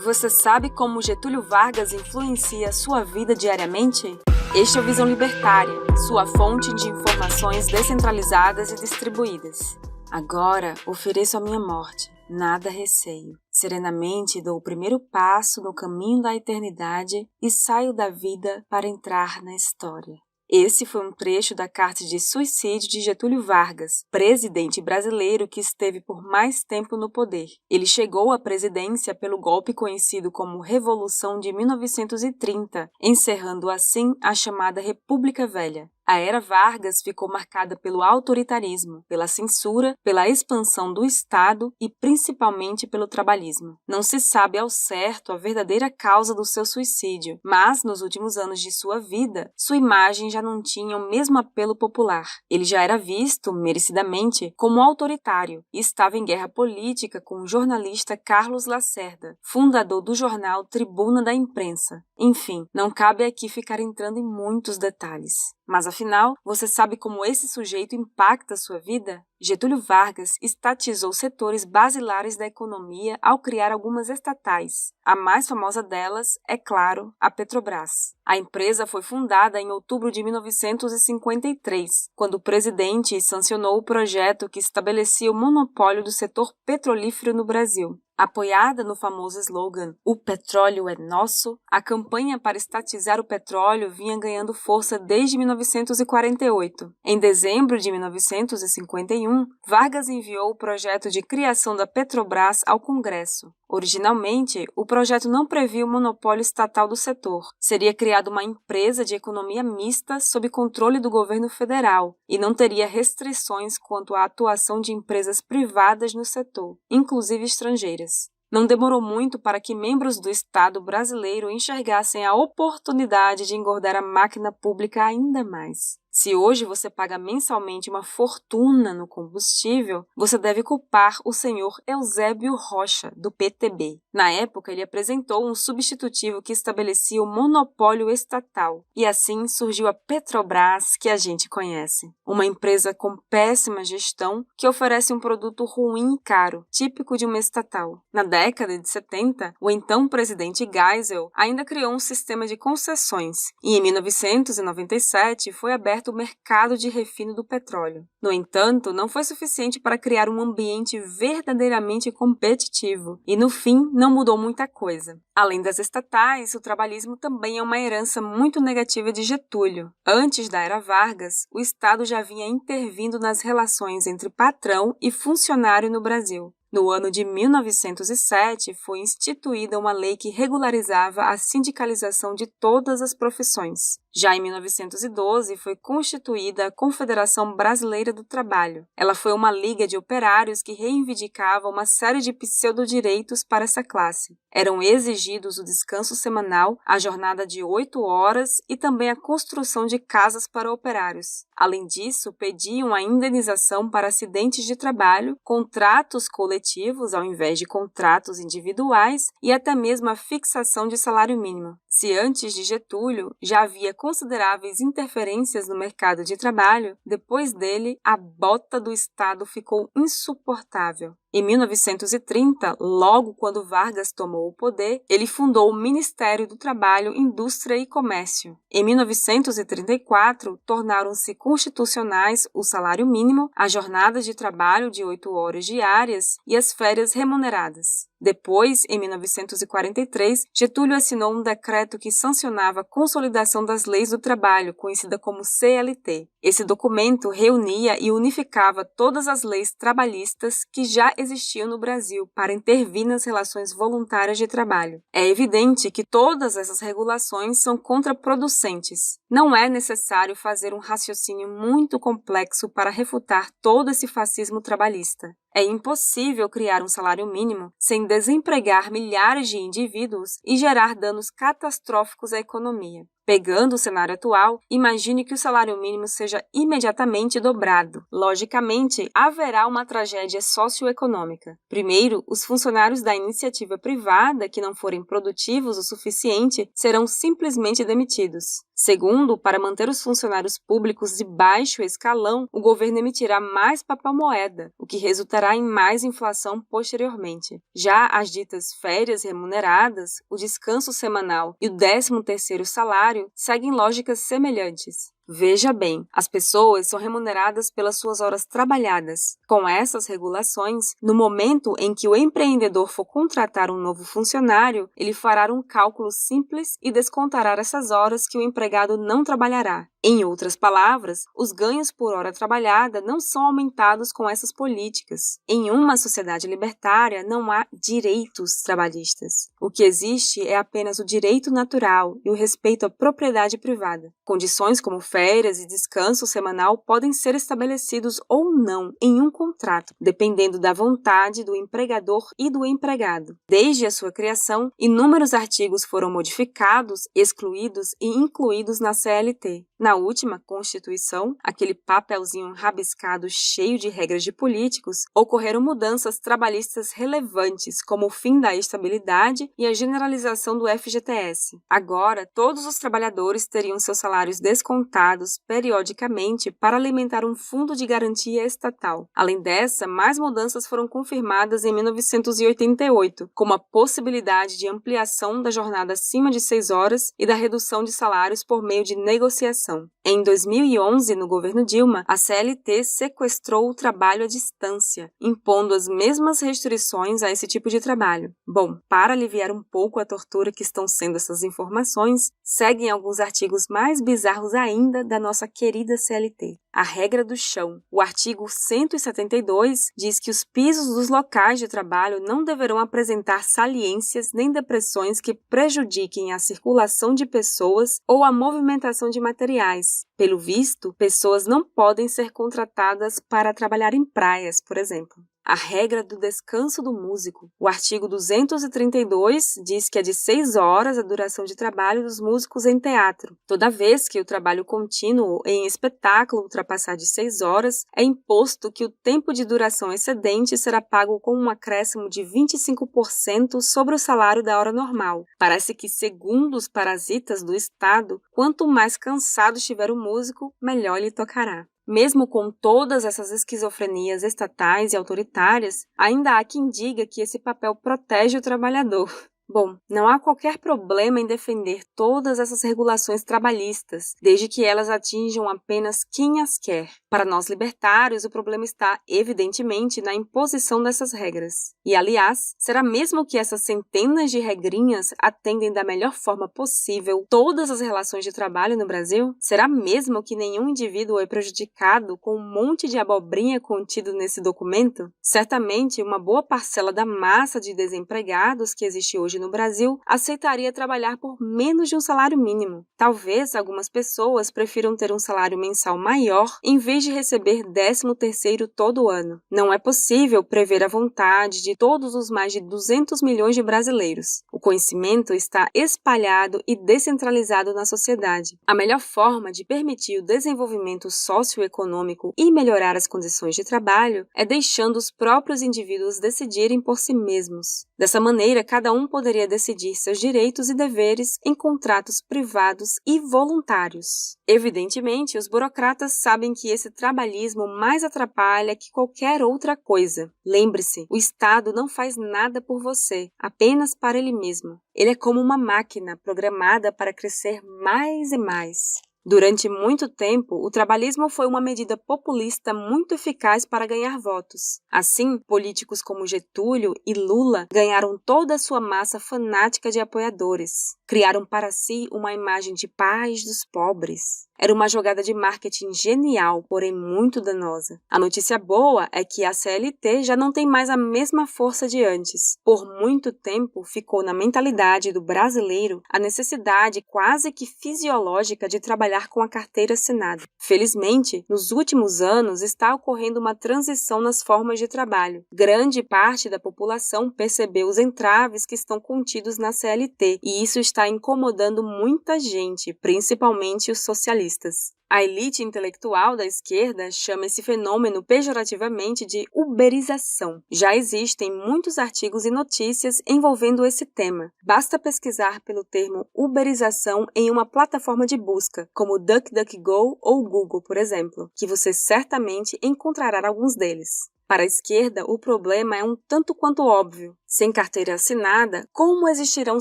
Você sabe como Getúlio Vargas influencia a sua vida diariamente? Este é o Visão Libertária, sua fonte de informações descentralizadas e distribuídas. Agora ofereço a minha morte, nada receio. Serenamente dou o primeiro passo no caminho da eternidade e saio da vida para entrar na história. Esse foi um trecho da carta de suicídio de Getúlio Vargas, presidente brasileiro que esteve por mais tempo no poder. Ele chegou à presidência pelo golpe conhecido como Revolução de 1930, encerrando assim a chamada República Velha. A era Vargas ficou marcada pelo autoritarismo, pela censura, pela expansão do Estado e principalmente pelo trabalhismo. Não se sabe ao certo a verdadeira causa do seu suicídio, mas nos últimos anos de sua vida, sua imagem já não tinha o mesmo apelo popular. Ele já era visto, merecidamente, como autoritário e estava em guerra política com o jornalista Carlos Lacerda, fundador do jornal Tribuna da Imprensa. Enfim, não cabe aqui ficar entrando em muitos detalhes. Mas afinal, você sabe como esse sujeito impacta a sua vida? Getúlio Vargas estatizou setores basilares da economia ao criar algumas estatais. A mais famosa delas, é claro, a Petrobras. A empresa foi fundada em outubro de 1953, quando o presidente sancionou o projeto que estabelecia o monopólio do setor petrolífero no Brasil. Apoiada no famoso slogan "O petróleo é nosso", a campanha para estatizar o petróleo vinha ganhando força desde 1948. Em dezembro de 1951, Vargas enviou o projeto de criação da Petrobras ao Congresso. Originalmente, o projeto não previa o monopólio estatal do setor. Seria criada uma empresa de economia mista sob controle do governo federal e não teria restrições quanto à atuação de empresas privadas no setor, inclusive estrangeiras. Não demorou muito para que membros do Estado brasileiro enxergassem a oportunidade de engordar a máquina pública ainda mais. Se hoje você paga mensalmente uma fortuna no combustível, você deve culpar o senhor Eusébio Rocha, do PTB. Na época, ele apresentou um substitutivo que estabelecia o monopólio estatal, e assim surgiu a Petrobras que a gente conhece. Uma empresa com péssima gestão que oferece um produto ruim e caro, típico de uma estatal. Na década de 70, o então presidente Geisel ainda criou um sistema de concessões, e em 1997 foi aberto o mercado de refino do petróleo. No entanto, não foi suficiente para criar um ambiente verdadeiramente competitivo e, no fim, não mudou muita coisa. Além das estatais, o trabalhismo também é uma herança muito negativa de Getúlio. Antes da era Vargas, o Estado já vinha intervindo nas relações entre patrão e funcionário no Brasil. No ano de 1907, foi instituída uma lei que regularizava a sindicalização de todas as profissões. Já em 1912, foi constituída a Confederação Brasileira do Trabalho. Ela foi uma liga de operários que reivindicava uma série de pseudo-direitos para essa classe. Eram exigidos o descanso semanal, a jornada de 8 horas e também a construção de casas para operários. Além disso, pediam a indenização para acidentes de trabalho, contratos coletivos ao invés de contratos individuais e até mesmo a fixação de salário mínimo. Se antes de Getúlio já havia consideráveis interferências no mercado de trabalho, depois dele a bota do Estado ficou insuportável. Em 1930, logo quando Vargas tomou o poder, ele fundou o Ministério do Trabalho, Indústria e Comércio. Em 1934, tornaram-se constitucionais o salário mínimo, a jornada de trabalho de 8 horas diárias e as férias remuneradas. Depois, em 1943, Getúlio assinou um decreto que sancionava a consolidação das leis do trabalho, conhecida como CLT. Esse documento reunia e unificava todas as leis trabalhistas que já existiam no Brasil para intervir nas relações voluntárias de trabalho. É evidente que todas essas regulações são contraproducentes. Não é necessário fazer um raciocínio muito complexo para refutar todo esse fascismo trabalhista. É impossível criar um salário mínimo sem desempregar milhares de indivíduos e gerar danos catastróficos à economia. Pegando o cenário atual, imagine que o salário mínimo seja imediatamente dobrado. Logicamente, haverá uma tragédia socioeconômica. Primeiro, os funcionários da iniciativa privada que não forem produtivos o suficiente serão simplesmente demitidos. Segundo, para manter os funcionários públicos de baixo escalão, o governo emitirá mais papel-moeda, o que resultará em mais inflação posteriormente. Já as ditas férias remuneradas, o descanso semanal e o 13º salário seguem lógicas semelhantes. Veja bem, as pessoas são remuneradas pelas suas horas trabalhadas. Com essas regulações, no momento em que o empreendedor for contratar um novo funcionário, ele fará um cálculo simples e descontará essas horas que o empregado não trabalhará. Em outras palavras, os ganhos por hora trabalhada não são aumentados com essas políticas. Em uma sociedade libertária, não há direitos trabalhistas. O que existe é apenas o direito natural e o respeito à propriedade privada. Condições como férias e descanso semanal podem ser estabelecidos ou não em um contrato, dependendo da vontade do empregador e do empregado. Desde a sua criação, inúmeros artigos foram modificados, excluídos e incluídos na CLT. Na última Constituição, aquele papelzinho rabiscado cheio de regras de políticos, ocorreram mudanças trabalhistas relevantes, como o fim da estabilidade e a generalização do FGTS. Agora, todos os trabalhadores teriam seus salários descontados periodicamente para alimentar um fundo de garantia estatal. Além dessa, mais mudanças foram confirmadas em 1988, como a possibilidade de ampliação da jornada acima de 6 horas e da redução de salários por meio de negociação. Em 2011, no governo Dilma, a CLT sequestrou o trabalho à distância, impondo as mesmas restrições a esse tipo de trabalho. Bom, para aliviar um pouco a tortura que estão sendo essas informações, seguem alguns artigos mais bizarros ainda da nossa querida CLT. A regra do chão. O artigo 172 diz que os pisos dos locais de trabalho não deverão apresentar saliências nem depressões que prejudiquem a circulação de pessoas ou a movimentação de materiais. Pelo visto, pessoas não podem ser contratadas para trabalhar em praias, por exemplo. A regra do descanso do músico. O artigo 232 diz que é de 6 horas a duração de trabalho dos músicos em teatro. Toda vez que o trabalho contínuo em espetáculo ultrapassar de 6 horas, é imposto que o tempo de duração excedente será pago com um acréscimo de 25% sobre o salário da hora normal. Parece que, segundo os parasitas do Estado, quanto mais cansado estiver o músico, melhor lhe tocará. Mesmo com todas essas esquizofrenias estatais e autoritárias, ainda há quem diga que esse papel protege o trabalhador. Bom, não há qualquer problema em defender todas essas regulações trabalhistas, desde que elas atinjam apenas quem as quer. Para nós libertários, o problema está, evidentemente, na imposição dessas regras. E, aliás, será mesmo que essas centenas de regrinhas atendem da melhor forma possível todas as relações de trabalho no Brasil? Será mesmo que nenhum indivíduo é prejudicado com um monte de abobrinha contido nesse documento? Certamente, uma boa parcela da massa de desempregados que existe hoje no Brasil aceitaria trabalhar por menos de um salário mínimo. Talvez algumas pessoas prefiram ter um salário mensal maior em vez de receber 13º todo ano. Não é possível prever a vontade de todos os mais de 200 milhões de brasileiros. O conhecimento está espalhado e descentralizado na sociedade. A melhor forma de permitir o desenvolvimento socioeconômico e melhorar as condições de trabalho é deixando os próprios indivíduos decidirem por si mesmos. Dessa maneira, cada um poderia decidir seus direitos e deveres em contratos privados e voluntários. Evidentemente, os burocratas sabem que esse trabalhismo mais atrapalha que qualquer outra coisa. Lembre-se, o Estado não faz nada por você, apenas para ele mesmo. Ele é como uma máquina programada para crescer mais e mais. Durante muito tempo, o trabalhismo foi uma medida populista muito eficaz para ganhar votos. Assim, políticos como Getúlio e Lula ganharam toda a sua massa fanática de apoiadores. Criaram para si uma imagem de paz dos pobres. Era uma jogada de marketing genial, porém muito danosa. A notícia boa é que a CLT já não tem mais a mesma força de antes. Por muito tempo, ficou na mentalidade do brasileiro a necessidade quase que fisiológica de trabalhar trabalhar com a carteira assinada. Felizmente, nos últimos anos está ocorrendo uma transição nas formas de trabalho. Grande parte da população percebeu os entraves que estão contidos na CLT, e isso está incomodando muita gente, principalmente os socialistas. A elite intelectual da esquerda chama esse fenômeno pejorativamente de uberização. Já existem muitos artigos e notícias envolvendo esse tema. Basta pesquisar pelo termo uberização em uma plataforma de busca, como DuckDuckGo ou Google, por exemplo, que você certamente encontrará alguns deles. Para a esquerda, o problema é um tanto quanto óbvio. Sem carteira assinada, como existirão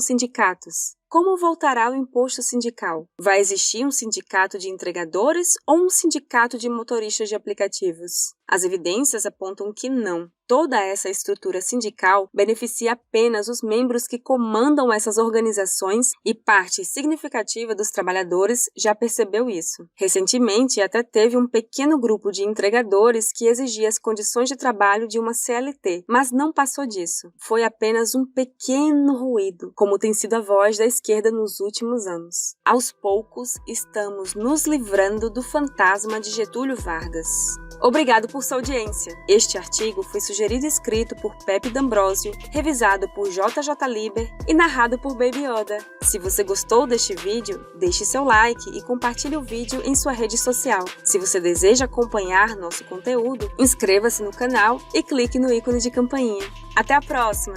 sindicatos? Como voltará o imposto sindical? Vai existir um sindicato de entregadores ou um sindicato de motoristas de aplicativos? As evidências apontam que não. Toda essa estrutura sindical beneficia apenas os membros que comandam essas organizações e parte significativa dos trabalhadores já percebeu isso. Recentemente, até teve um pequeno grupo de entregadores que exigia as condições de trabalho de uma CLT, mas não passou disso. Foi apenas um pequeno ruído, como tem sido a voz da esquerda nos últimos anos. Aos poucos, estamos nos livrando do fantasma de Getúlio Vargas. Obrigado por sua audiência. Este artigo foi sugerido e escrito por Pepe D'Ambrosio, revisado por JJ Liber e narrado por Baby Yoda. Se você gostou deste vídeo, deixe seu like e compartilhe o vídeo em sua rede social. Se você deseja acompanhar nosso conteúdo, inscreva-se no canal e clique no ícone de campainha. Até a próxima!